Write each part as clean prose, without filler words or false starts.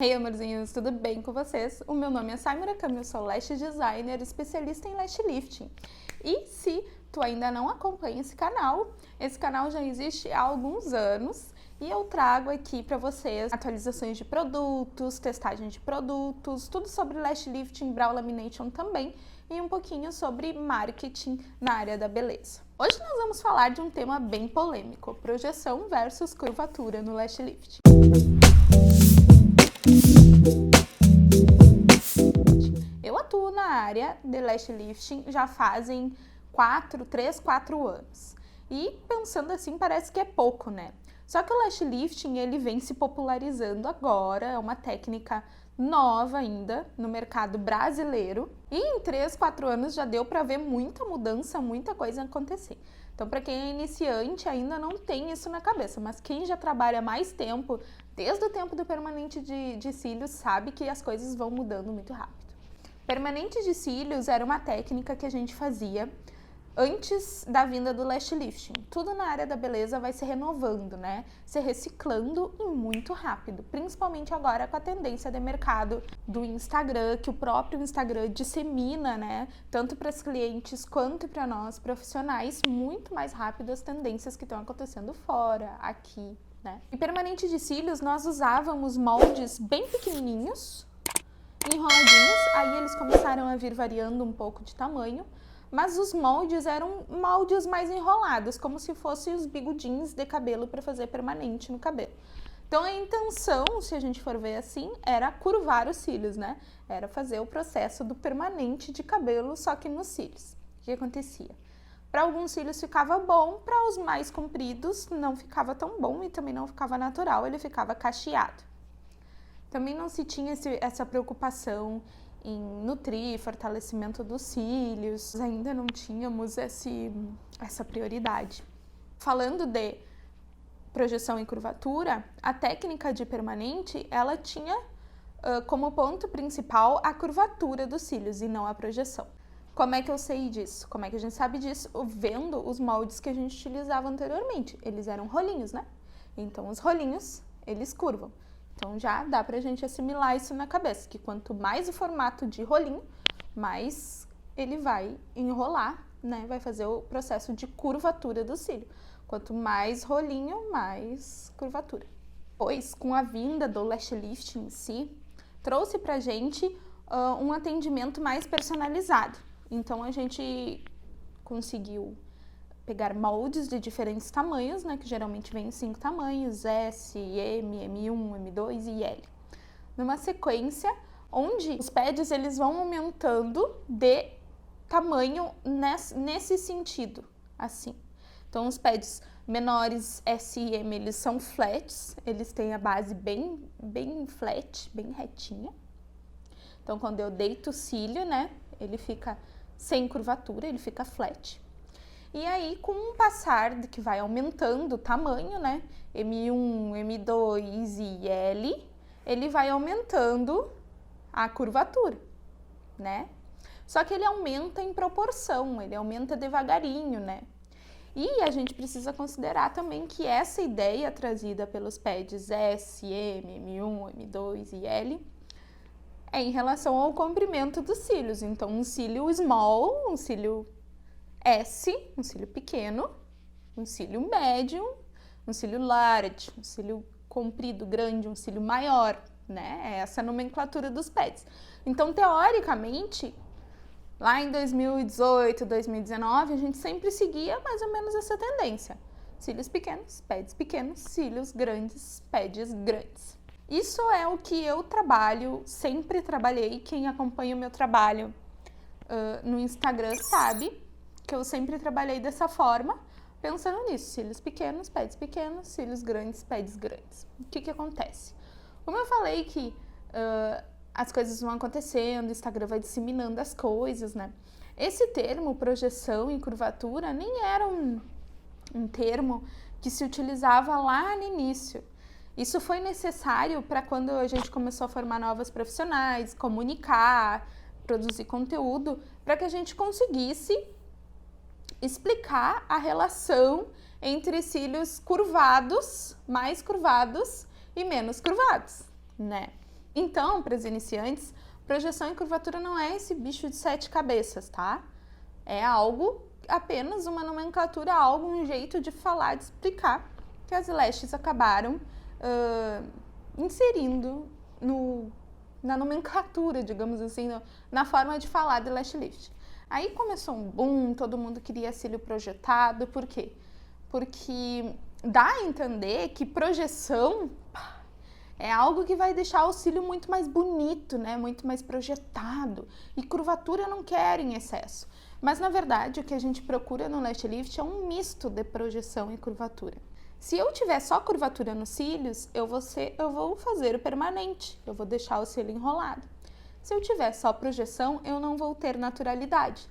Hey amorzinhos, tudo bem com vocês? O meu nome é Sai Murakami, eu sou lash designer, especialista em lash lifting. E se tu ainda não acompanha esse canal já existe há alguns anos e eu trago aqui para vocês atualizações de produtos, testagem de produtos, tudo sobre lash lifting, brow lamination também e um pouquinho sobre marketing na área da beleza. Hoje nós vamos falar de um tema bem polêmico, projeção versus curvatura no lash lifting. Eu atuo na área de lash lifting já fazem 4 anos. E pensando assim, parece que é pouco, né? Só que o lash lifting, ele vem se popularizando agora, é uma técnica nova ainda no mercado brasileiro. E em 4 anos já deu para ver muita mudança, muita coisa acontecer. Então, para quem é iniciante, ainda não tem isso na cabeça, mas quem já trabalha mais tempo, desde o tempo do permanente de cílios, sabe que as coisas vão mudando muito rápido. Permanente de cílios era uma técnica que a gente fazia antes da vinda do lash lifting. Tudo na área da beleza vai se renovando, né? Se reciclando e muito rápido, principalmente agora com a tendência de mercado do Instagram, que o próprio Instagram dissemina, né? Tanto para os clientes quanto para nós profissionais, muito mais rápido as tendências que estão acontecendo fora, aqui, né? Em permanente de cílios, nós usávamos moldes bem pequenininhos, enroladinhos, aí eles começaram a vir variando um pouco de tamanho, mas os moldes eram moldes mais enrolados, como se fossem os bigudinhos de cabelo para fazer permanente no cabelo. Então a intenção, se a gente for ver assim, era curvar os cílios, né? Era fazer o processo do permanente de cabelo, só que nos cílios. O que acontecia? Para alguns cílios ficava bom, para os mais compridos não ficava tão bom e também não ficava natural, ele ficava cacheado. Também não se tinha essa preocupação em nutrir, fortalecimento dos cílios, ainda não tínhamos essa prioridade. Falando de projeção e curvatura, a técnica de permanente, ela tinha como ponto principal a curvatura dos cílios e não a projeção. Como é que eu sei disso? Como é que a gente sabe disso? Vendo os moldes que a gente utilizava anteriormente. Eles eram rolinhos, né? Então, os rolinhos, eles curvam. Então, já dá pra gente assimilar isso na cabeça, que quanto mais o formato de rolinho, mais ele vai enrolar, né? Vai fazer o processo de curvatura do cílio. Quanto mais rolinho, mais curvatura. Pois, com a vinda do lash lifting em si, trouxe pra gente um atendimento mais personalizado. Então, a gente conseguiu pegar moldes de diferentes tamanhos, né, que geralmente vem em 5 tamanhos, S, M, M1, M2 e L. Numa sequência onde os pads eles vão aumentando de tamanho nesse sentido, assim. Então, os pads menores S e M, eles são flats, eles têm a base bem flat, bem retinha. Então, quando eu deito o cílio, né, ele fica sem curvatura, ele fica flat. E aí, com o passar de que vai aumentando o tamanho, né, M1, M2 e L, ele vai aumentando a curvatura, né? Só que ele aumenta em proporção, ele aumenta devagarinho, né? E a gente precisa considerar também que essa ideia trazida pelos pads S, M, M1, M2 e L é em relação ao comprimento dos cílios. Então, um cílio small, um cílio S, um cílio pequeno, um cílio médio, um cílio large, um cílio comprido, grande, um cílio maior, né? É essa a nomenclatura dos pads. Então, teoricamente, lá em 2018, 2019, a gente sempre seguia mais ou menos essa tendência. Cílios pequenos, pads, cílios grandes, pads grandes. Isso é o que eu trabalho, sempre trabalhei. Quem acompanha o meu trabalho no Instagram sabe que eu sempre trabalhei dessa forma, pensando nisso, cílios pequenos, cílios grandes, pads grandes. O que acontece? Como eu falei que as coisas vão acontecendo, o Instagram vai disseminando as coisas, né? Esse termo, projeção e curvatura, nem era um termo que se utilizava lá no início. Isso foi necessário para quando a gente começou a formar novos profissionais, comunicar, produzir conteúdo, para que a gente conseguisse explicar a relação entre cílios curvados, mais curvados e menos curvados, né? Então, para os iniciantes, projeção e curvatura não é esse bicho de 7 cabeças, tá? É algo, apenas uma nomenclatura, algo, um jeito de falar, de explicar que as lashes acabaram inserindo na nomenclatura, digamos assim, na forma de falar de lash lift. Aí começou um boom, todo mundo queria cílio projetado, por quê? Porque dá a entender que projeção é algo que vai deixar o cílio muito mais bonito, né? Muito mais projetado. E curvatura eu não quero em excesso. Mas, na verdade, o que a gente procura no lash lift é um misto de projeção e curvatura. Se eu tiver só curvatura nos cílios, eu vou fazer o permanente. Eu vou deixar o cílio enrolado. Se eu tiver só projeção, eu não vou ter naturalidade.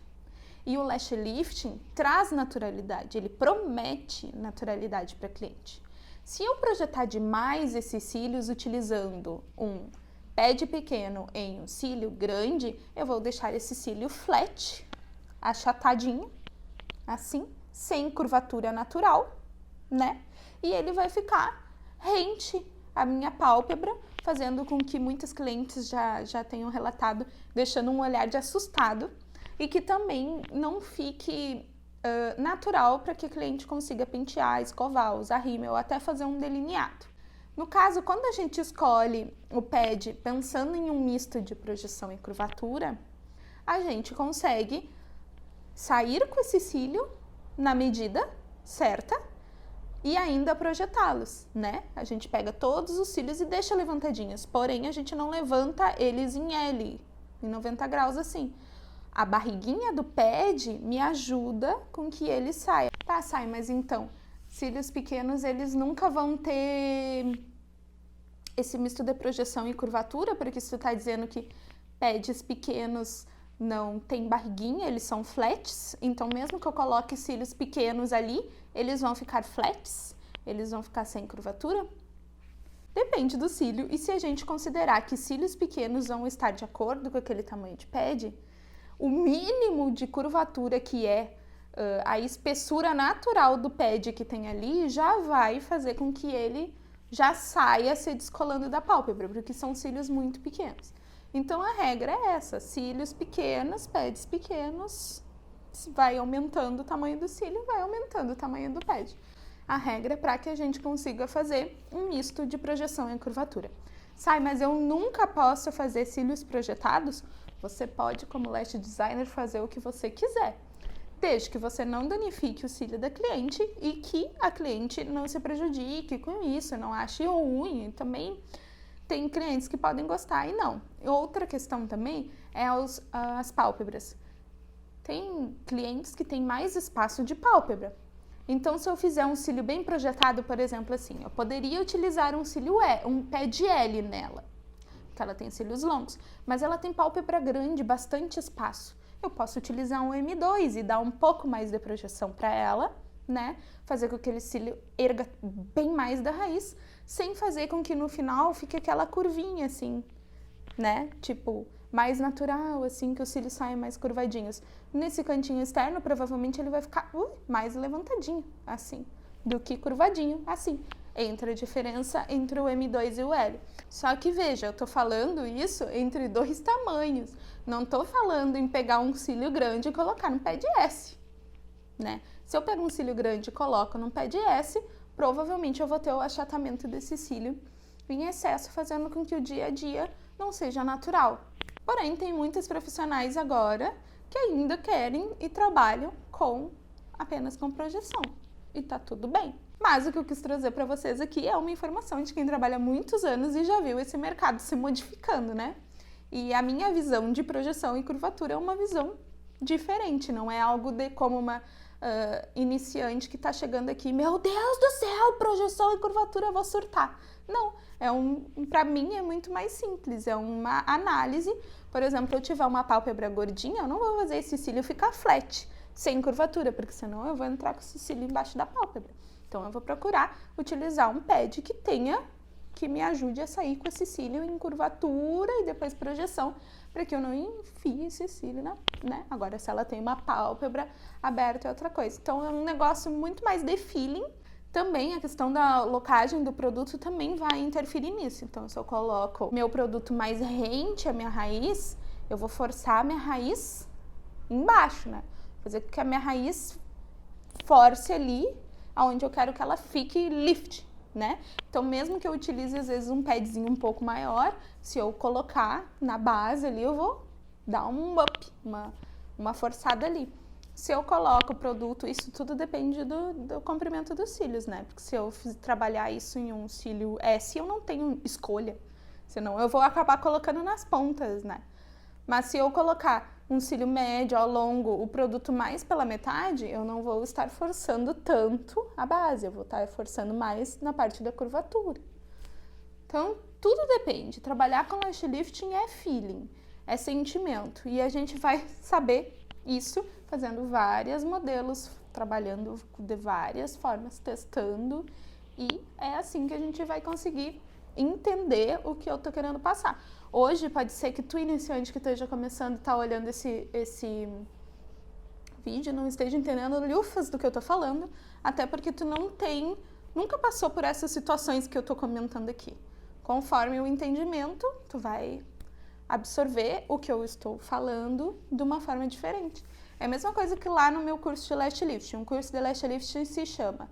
E o lash lifting traz naturalidade, ele promete naturalidade para a cliente. Se eu projetar demais esses cílios utilizando um pad pequeno em um cílio grande, eu vou deixar esse cílio flat, achatadinho, assim, sem curvatura natural, né? E ele vai ficar rente à minha pálpebra, fazendo com que muitos clientes já tenham relatado, deixando um olhar de assustado, e que também não fique natural para que o cliente consiga pentear, escovar, usar rímel ou até fazer um delineado. No caso, quando a gente escolhe o pad pensando em um misto de projeção e curvatura, a gente consegue sair com esse cílio na medida certa e ainda projetá-los, né? A gente pega todos os cílios e deixa levantadinhos, porém a gente não levanta eles em L, em 90 graus assim. A barriguinha do pad me ajuda com que ele saia. Tá, sai, mas então, cílios pequenos, eles nunca vão ter esse misto de projeção e curvatura, porque se tu tá dizendo que pads pequenos não tem barriguinha, eles são flats, então mesmo que eu coloque cílios pequenos ali, eles vão ficar flats, eles vão ficar sem curvatura? Depende do cílio, e se a gente considerar que cílios pequenos vão estar de acordo com aquele tamanho de pad, o mínimo de curvatura que é a espessura natural do pad que tem ali já vai fazer com que ele já saia se descolando da pálpebra, porque são cílios muito pequenos. Então a regra é essa, cílios pequenos, pads pequenos, vai aumentando o tamanho do cílio, vai aumentando o tamanho do pad. A regra é para que a gente consiga fazer um misto de projeção e curvatura. Sai, mas eu nunca posso fazer cílios projetados? Você pode, como lash designer, fazer o que você quiser, desde que você não danifique o cílio da cliente e que a cliente não se prejudique com isso, não ache ruim. Também tem clientes que podem gostar e não. Outra questão também é as pálpebras. Tem clientes que têm mais espaço de pálpebra. Então, se eu fizer um cílio bem projetado, por exemplo, assim, eu poderia utilizar um pad L nela, porque ela tem cílios longos, mas ela tem pálpebra grande, bastante espaço. Eu posso utilizar um M2 e dar um pouco mais de projeção para ela, né? Fazer com que aquele cílio erga bem mais da raiz, sem fazer com que no final fique aquela curvinha assim, né? Tipo, mais natural, assim, que os cílios saiam mais curvadinhos. Nesse cantinho externo, provavelmente ele vai ficar mais levantadinho, assim, do que curvadinho, assim. Entra a diferença entre o M2 e o L. Só que veja, eu tô falando isso entre dois tamanhos. Não tô falando em pegar um cílio grande e colocar no pad S, né? Se eu pego um cílio grande e coloco no pad S, provavelmente eu vou ter o achatamento desse cílio em excesso, fazendo com que o dia a dia não seja natural. Porém, tem muitos profissionais agora que ainda querem e trabalham apenas com projeção. E tá tudo bem. Mas o que eu quis trazer para vocês aqui é uma informação de quem trabalha há muitos anos e já viu esse mercado se modificando, né? E a minha visão de projeção e curvatura é uma visão diferente, não é algo de como uma iniciante que está chegando aqui, meu Deus do céu, projeção e curvatura, eu vou surtar. Não, para mim é muito mais simples, é uma análise. Por exemplo, se eu tiver uma pálpebra gordinha, eu não vou fazer esse cílio ficar flat, sem curvatura, porque senão eu vou entrar com esse cílio embaixo da pálpebra. Então eu vou procurar utilizar um pad que me ajude a sair com esse cílio em curvatura e depois projeção, para que eu não enfie esse cílio, né? Agora, se ela tem uma pálpebra aberta é outra coisa. Então, é um negócio muito mais de feeling, Também a questão da locagem do produto também vai interferir nisso. Então, se eu coloco meu produto mais rente à minha raiz, eu vou forçar a minha raiz embaixo, né? Fazer com que a minha raiz force ali aonde eu quero que ela fique lift, né? Então, mesmo que eu utilize, às vezes, um padzinho um pouco maior, se eu colocar na base ali, eu vou dar um up, uma forçada ali. Se eu coloco o produto, isso tudo depende do comprimento dos cílios, né? Porque se eu trabalhar isso em um cílio S, eu não tenho escolha. Senão eu vou acabar colocando nas pontas, né? Mas se eu colocar um cílio médio ao longo, o produto mais pela metade, eu não vou estar forçando tanto a base, eu vou estar forçando mais na parte da curvatura. Então, tudo depende. Trabalhar com lash lifting é feeling, é sentimento. E a gente vai saber isso fazendo vários modelos, trabalhando de várias formas, testando. E é assim que a gente vai conseguir entender o que eu tô querendo passar. Hoje pode ser que tu, iniciante que esteja começando e tá olhando esse vídeo, não esteja entendendo lufas do que eu tô falando, até porque tu nunca passou por essas situações que eu tô comentando aqui. Conforme o entendimento, tu vai absorver o que eu estou falando de uma forma diferente. É a mesma coisa que lá no meu curso de Lash Lifting. Um curso de Lash Lifting se chama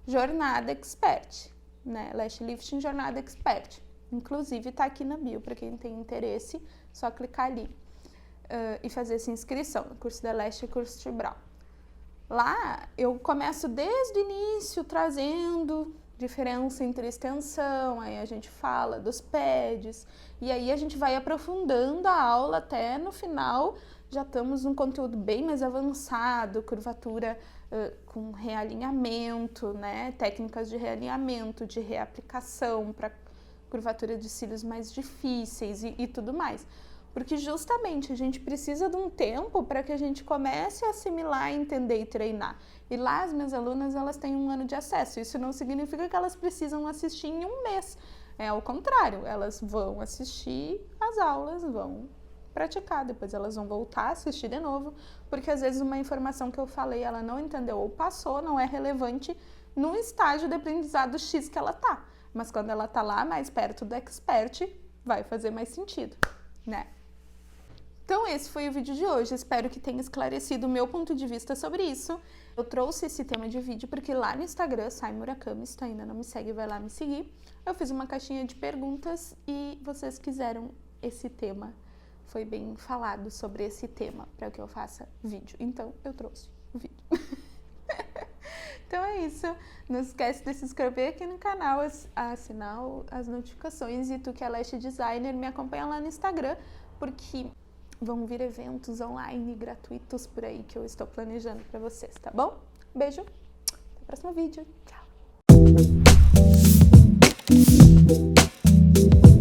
Jornada Expert, né? Lash Lifting Jornada Expert. Inclusive tá aqui na bio, para quem tem interesse, só clicar ali e fazer essa inscrição no curso de Lash e curso de Brow. Lá eu começo desde o início trazendo diferença entre extensão, aí a gente fala dos pads, e aí a gente vai aprofundando a aula até no final já estamos num conteúdo bem mais avançado, curvatura com realinhamento, né? Técnicas de realinhamento, de reaplicação para curvatura de cílios mais difíceis e tudo mais. Porque justamente a gente precisa de um tempo para que a gente comece a assimilar, entender e treinar. E lá as minhas alunas, elas têm 1 ano de acesso. Isso não significa que elas precisam assistir em 1 mês. É ao contrário, elas vão assistir as aulas, vão praticar, depois elas vão voltar a assistir de novo, porque às vezes uma informação que eu falei, ela não entendeu ou passou, não é relevante no estágio de aprendizado X que ela tá. Mas quando ela tá lá, mais perto do expert, vai fazer mais sentido, né? Então esse foi o vídeo de hoje, espero que tenha esclarecido o meu ponto de vista sobre isso. Eu trouxe esse tema de vídeo porque lá no Instagram, Sai Murakami, se tu ainda não me segue, vai lá me seguir. Eu fiz uma caixinha de perguntas e vocês quiseram esse tema. Foi bem falado sobre esse tema para que eu faça vídeo, então eu trouxe o vídeo. Então é isso, não esquece de se inscrever aqui no canal, assinar as notificações, e tu que é Lash Designer, me acompanha lá no Instagram, porque vão vir eventos online gratuitos por aí que eu estou planejando para vocês, tá bom? Beijo, até o próximo vídeo, tchau!